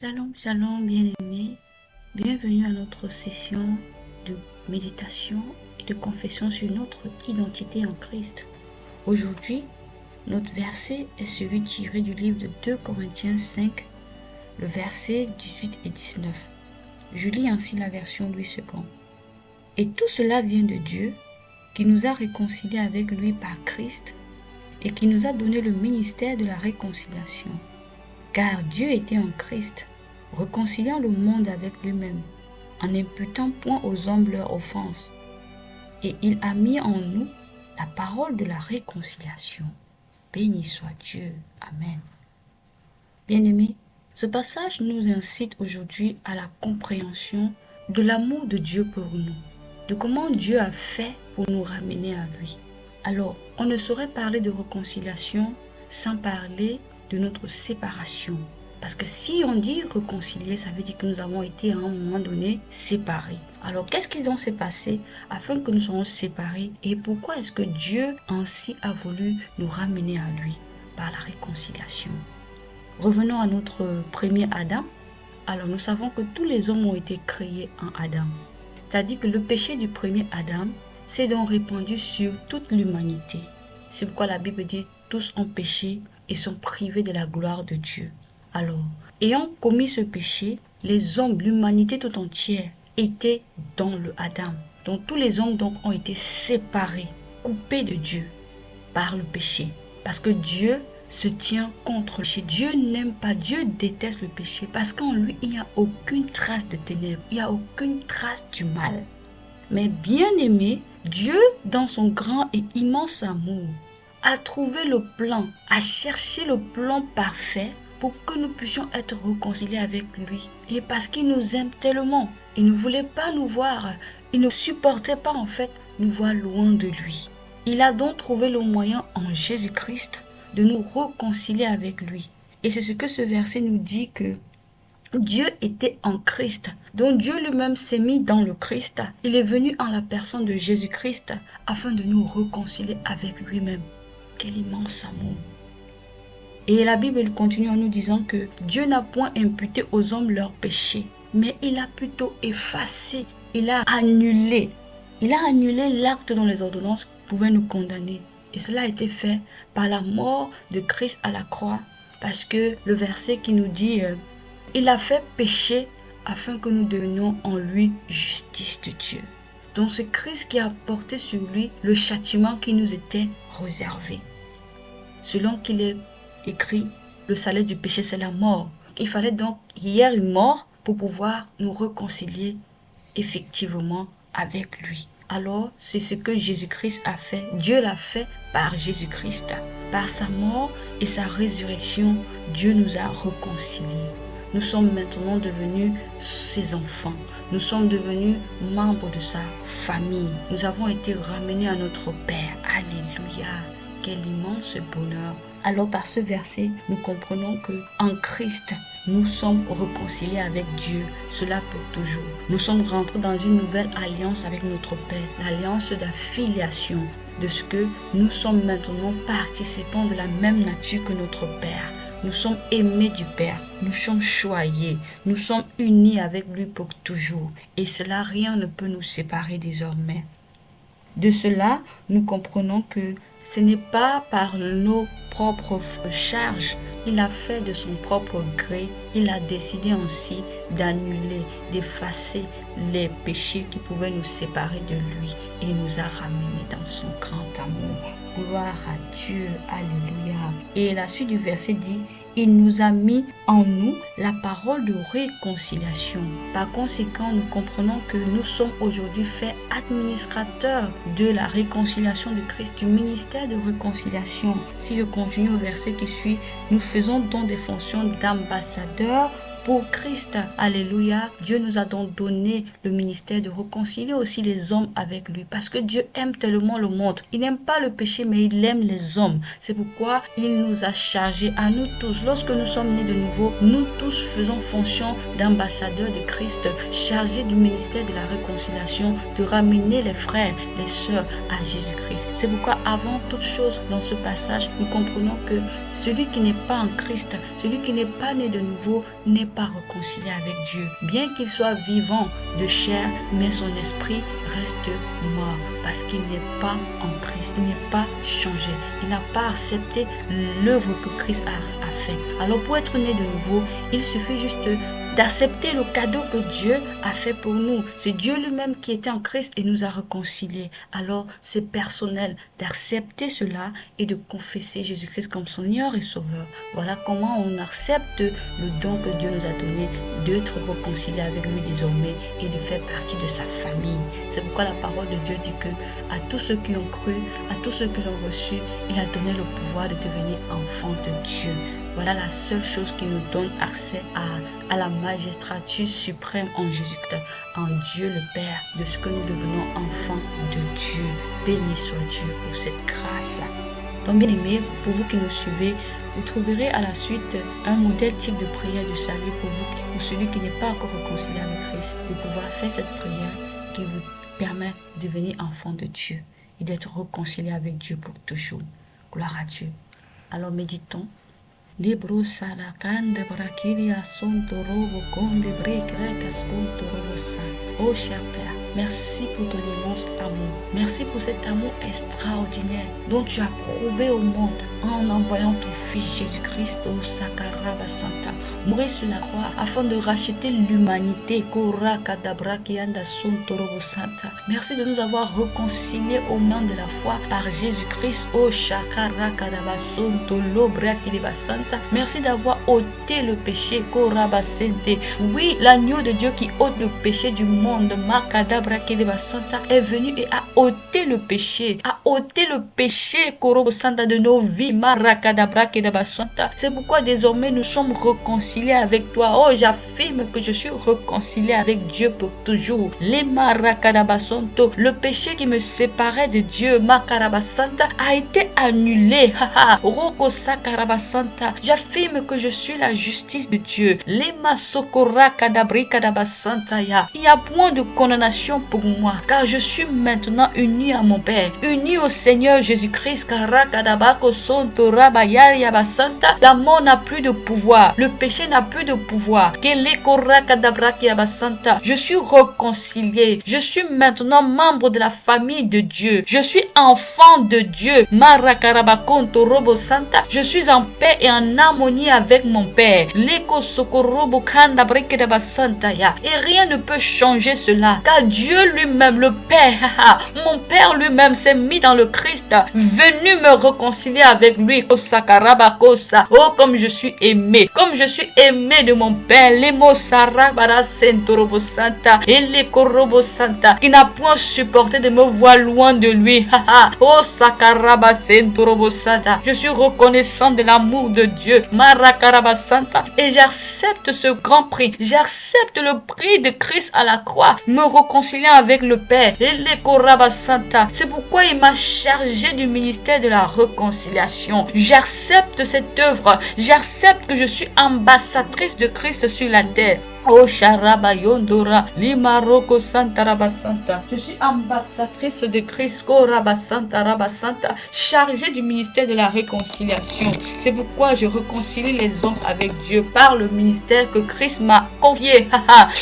Shalom, shalom, bien-aimés. Bienvenue à notre session de méditation et de confession sur notre identité en Christ. Aujourd'hui, notre verset est celui tiré du livre de 2 Corinthiens 5, le verset 18 et 19. Je lis ainsi la version Louis II. Et tout cela vient de Dieu, qui nous a réconciliés avec lui par Christ et qui nous a donné le ministère de la réconciliation. Car Dieu était en Christ, réconciliant le monde avec lui-même, en n'imputant point aux hommes leur offense. Et il a mis en nous la parole de la réconciliation. Béni soit Dieu. Amen. Bien-aimés, ce passage nous incite aujourd'hui à la compréhension de l'amour de Dieu pour nous, de comment Dieu a fait pour nous ramener à lui. Alors, on ne saurait parler de réconciliation sans parler de notre séparation. Parce que si on dit réconcilier, ça veut dire que nous avons été à un moment donné séparés. Alors qu'est-ce qui donc s'est passé afin que nous soyons séparés et pourquoi est-ce que Dieu ainsi a voulu nous ramener à lui par la réconciliation? Revenons à notre premier Adam. Alors nous savons que tous les hommes ont été créés en Adam. C'est-à-dire que le péché du premier Adam s'est donc répandu sur toute l'humanité. C'est pourquoi la Bible dit tous ont péché et sont privés de la gloire de Dieu. Alors, ayant commis ce péché, les hommes, l'humanité tout entière, étaient dans le Adam. Donc tous les hommes donc ont été séparés, coupés de Dieu par le péché. Parce que Dieu se tient contre le péché. Dieu n'aime pas, Dieu déteste le péché. Parce qu'en lui, il n'y a aucune trace de ténèbres. Il n'y a aucune trace du mal. Mais bien aimé, Dieu, dans son grand et immense amour, a trouvé le plan, a cherché le plan parfait pour que nous puissions être réconciliés avec lui. Et parce qu'il nous aime tellement, il ne voulait pas nous voir, il ne supportait pas en fait nous voir loin de lui. Il a donc trouvé le moyen en Jésus-Christ de nous réconcilier avec lui. Et c'est ce que ce verset nous dit que Dieu était en Christ. Donc Dieu lui-même s'est mis dans le Christ. Il est venu en la personne de Jésus-Christ afin de nous réconcilier avec lui-même. Quel immense amour! Et la Bible continue en nous disant que Dieu n'a point imputé aux hommes leurs péchés, mais il a plutôt effacé, il a annulé l'acte dont les ordonnances pouvaient nous condamner. Et cela a été fait par la mort de Christ à la croix, parce que le verset qui nous dit il a fait pécher afin que nous devenions en lui justice de Dieu. Donc c'est Christ qui a porté sur lui le châtiment qui nous était réservé. Selon qu'il est écrit, le salaire du péché c'est la mort. Il fallait donc qu'il y ait une mort pour pouvoir nous réconcilier effectivement avec lui. Alors c'est ce que Jésus-Christ a fait. Dieu l'a fait par Jésus-Christ. Par sa mort et sa résurrection, Dieu nous a réconciliés. Nous sommes maintenant devenus ses enfants. Nous sommes devenus membres de sa famille. Nous avons été ramenés à notre Père. Alléluia! Quel immense bonheur! Alors par ce verset, nous comprenons que en Christ, nous sommes réconciliés avec Dieu, cela pour toujours. Nous sommes rentrés dans une nouvelle alliance avec notre Père, l'alliance de la filiation, de ce que nous sommes maintenant participants de la même nature que notre Père. Nous sommes aimés du Père, nous sommes choyés, nous sommes unis avec lui pour toujours. Et cela, rien ne peut nous séparer désormais. De cela, nous comprenons que ce n'est pas par nos propres charges. Il a fait de son propre gré. Il a décidé ainsi d'annuler, d'effacer les péchés qui pouvaient nous séparer de lui et nous a ramenés dans son grand amour. Gloire à Dieu. Alléluia. Et la suite du verset dit, il nous a mis en nous la parole de réconciliation. Par conséquent, nous comprenons que nous sommes aujourd'hui faits administrateurs de la réconciliation de Christ, du ministère de réconciliation. Si je continue au verset qui suit, nous faisons donc des fonctions d'ambassadeurs pour Christ. Alléluia. Dieu nous a donc donné le ministère de réconcilier aussi les hommes avec lui. Parce que Dieu aime tellement le monde. Il n'aime pas le péché, mais il aime les hommes. C'est pourquoi il nous a chargés à nous tous. Lorsque nous sommes nés de nouveau, nous tous faisons fonction d'ambassadeurs de Christ, chargés du ministère de la réconciliation, de ramener les frères, les sœurs à Jésus-Christ. C'est pourquoi avant toute chose dans ce passage, nous comprenons que celui qui n'est pas en Christ, celui qui n'est pas né de nouveau, n'est pas réconcilié avec Dieu. Bien qu'il soit vivant de chair, mais son esprit reste mort parce qu'il n'est pas en Christ. Il n'est pas changé. Il n'a pas accepté l'œuvre que Christ a fait. Alors pour être né de nouveau, il suffit juste d'accepter le cadeau que Dieu a fait pour nous. C'est Dieu lui-même qui était en Christ et nous a réconciliés. Alors c'est personnel d'accepter cela et de confesser Jésus-Christ comme son Seigneur et Sauveur. Voilà comment on accepte le don que Dieu nous a donné d'être réconcilié avec lui désormais et de faire partie de sa famille. C'est pourquoi la parole de Dieu dit que à tous ceux qui ont cru, à tous ceux qui l'ont reçu, il a donné le pouvoir de devenir enfants de Dieu. Voilà la seule chose qui nous donne accès à la magistrature suprême en Jésus-Christ, en Dieu le Père, de ce que nous devenons enfants de Dieu. Béni soit Dieu pour cette grâce. Donc bien aimés, pour vous qui nous suivez, vous trouverez à la suite un modèle type de prière de salut pour vous, pour celui qui n'est pas encore réconcilié avec Christ, de pouvoir faire cette prière qui vous permet de devenir enfant de Dieu et d'être réconcilié avec Dieu pour toujours. Gloire à Dieu. Alors méditons. Libro salakande brakiria sonto robo konde brekreka skonto robo sa. Oh cher Père, merci pour ton immense amour. Merci pour cet amour extraordinaire dont tu as prouvé au monde en envoyant ton Fils Jésus-Christ au Sakaraba Santa, mourir sur la croix afin de racheter l'humanité. Kora kadabra kianda sonto robo santa. Merci de nous avoir réconciliés au nom de la foi par Jésus-Christ. Oh Shakara kadaba sonto lobra kiriba santa. Merci d'avoir ôté le péché. Koraba sente. Oui, l'agneau de Dieu qui ôte le péché du monde, Makadabra kiriba santa, est venu et a ôté le péché. A ôté le péché Korobo Santa de nos vies. Marakadabra kiriba santa. C'est pourquoi désormais nous sommes réconciliés avec toi. Oh, j'affirme que je suis réconcilié avec Dieu pour toujours. Les Marakadabasonto, le péché qui me séparait de Dieu, Makarabasanta, a été annulé. Roko Sakarabasanta. J'affirme que je suis la justice de Dieu. Les Masokora Kadabri Kadabasanta. Il n'y a point de condamnation pour moi, car je suis maintenant uni à mon Père, uni au Seigneur Jésus-Christ. Karakadabako Sonto Rabayari Yabasanta. La mort n'a plus de pouvoir, le péché n'a plus de pouvoir. Je suis réconcilié. Je suis maintenant membre de la famille de Dieu. Je suis enfant de Dieu. Je suis en paix et en harmonie avec mon Père. Et rien ne peut changer cela, car Dieu lui-même, le Père, mon Père lui-même s'est mis dans le Christ, venu me réconcilier avec lui. Oh, comme je suis aimé, comme je suis aimé de mon Père, les mots Sarabara Sentorobo Santa et les Korobo Santa, qui n'a point supporté de me voir loin de lui. Oh Sakaraba Sentorobo Santa, je suis reconnaissant de l'amour de Dieu, Marakaraba Santa, et j'accepte ce grand prix, j'accepte le prix de Christ à la croix, me réconciliant avec le Père, et les Koraba Santa. C'est pourquoi il m'a chargé du ministère de la réconciliation. J'accepte cette œuvre, j'accepte que je suis ambassadrice de Christ sur la terre. Oh Sharaba Yondora, Limaroko Santa Rabasanta. Je suis ambassadrice de Christ, Rabasanta Rabasanta, chargée du ministère de la réconciliation. C'est pourquoi je réconcilie les hommes avec Dieu par le ministère que Christ m'a confié.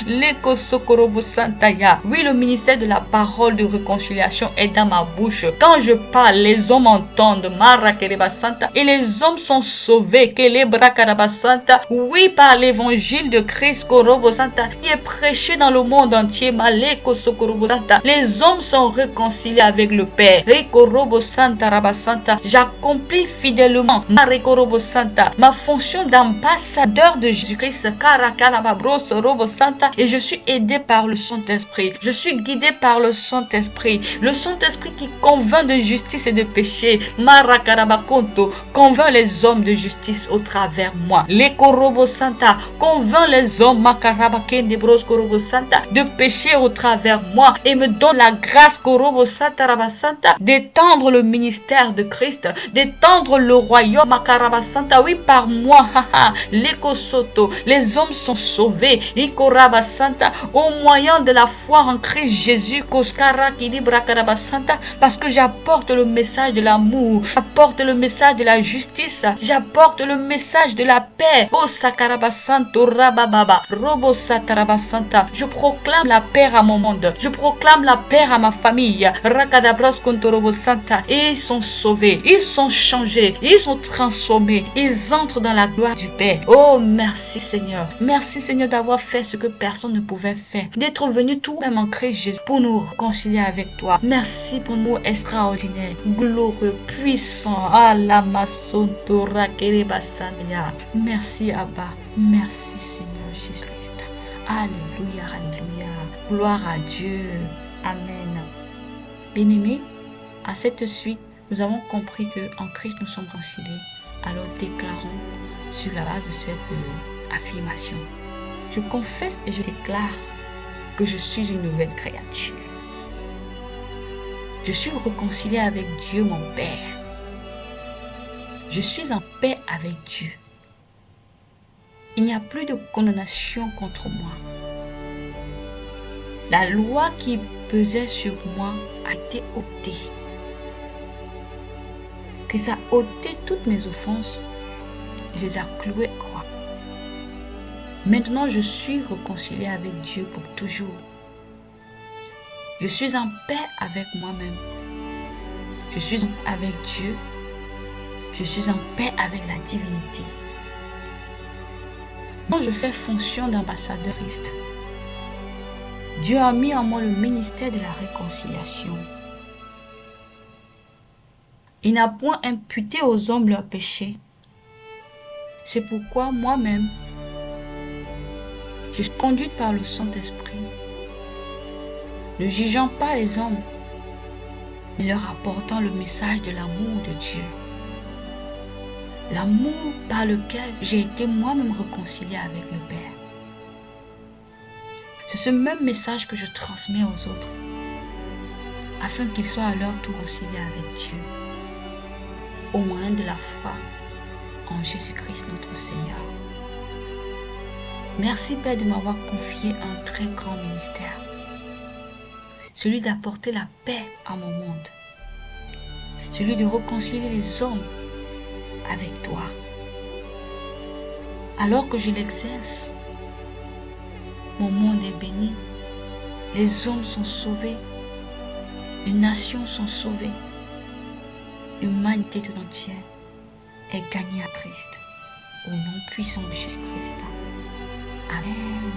Leko Sokorobo Santaya. Oui, le ministère de la parole de réconciliation est dans ma bouche. Quand je parle, les hommes entendent. Marakereba Santa. Et les hommes sont sauvés. Kelebra Karabasanta. Oui, par l'évangile de Christ, Santa, qui est prêché dans le monde entier. Maleko Sokorobo Santa. Les hommes sont réconciliés avec le Père. Rekorobo Santa Rabasanta. J'accomplis fidèlement Marekorobo Santa, ma fonction d'ambassadeur de Jésus-Christ. Karakalababros Robo Santa. Et je suis aidé par le Saint-Esprit. Je suis guidé par le Saint-Esprit. Le Saint-Esprit qui convainc de justice et de péché. Marakarabakonto convainc les hommes de justice au travers moi. Lekorobo Santa convainc les hommes de pécher au travers moi et me donne la grâce d'étendre le ministère de Christ, d'étendre le royaume. Oui, par moi, les hommes sont sauvés au moyen de la foi en Christ Jésus, parce que j'apporte le message de l'amour, j'apporte le message de la justice, j'apporte le message de la paix. Je proclame la paix à mon monde, je proclame la paix à ma famille. Et ils sont sauvés, ils sont changés, ils sont transformés, ils entrent dans la gloire du Père. Oh, merci Seigneur. Merci Seigneur d'avoir fait ce que personne ne pouvait faire, d'être venu tout même en Christ Jésus pour nous réconcilier avec toi. Merci pour nous extraordinaire, glorieux, puissant. Merci Abba, merci Seigneur Jésus-Christ. Alléluia, alléluia. Gloire à Dieu. Amen. Bien-aimés, à cette suite, nous avons compris qu'en Christ nous sommes réconciliés. Alors déclarons sur la base de cette affirmation. Je confesse et je déclare que je suis une nouvelle créature. Je suis réconcilié avec Dieu mon Père. Je suis en paix avec Dieu. Il n'y a plus de condamnation contre moi. La loi qui pesait sur moi a été ôtée. Qu'il a ôté toutes mes offenses et les a clouées à croix. Maintenant, je suis réconcilié avec Dieu pour toujours. Je suis en paix avec moi-même. Je suis en paix avec Dieu. Je suis en paix avec la divinité. Quand je fais fonction d'ambassadeur Christ, Dieu a mis en moi le ministère de la réconciliation. Il n'a point imputé aux hommes leurs péchés. C'est pourquoi moi-même, je suis conduite par le Saint-Esprit, ne jugeant pas les hommes, mais leur apportant le message de l'amour de Dieu. L'amour par lequel j'ai été moi-même réconcilié avec le Père. C'est ce même message que je transmets aux autres, afin qu'ils soient à leur tour réconciliés avec Dieu, au moyen de la foi en Jésus-Christ notre Seigneur. Merci Père de m'avoir confié un très grand ministère, celui d'apporter la paix à mon monde, celui de réconcilier les hommes avec toi. Alors que je l'exerce, mon monde est béni, les hommes sont sauvés, les nations sont sauvées, l'humanité tout entière est gagnée à Christ, au nom puissant de Jésus-Christ. Amen.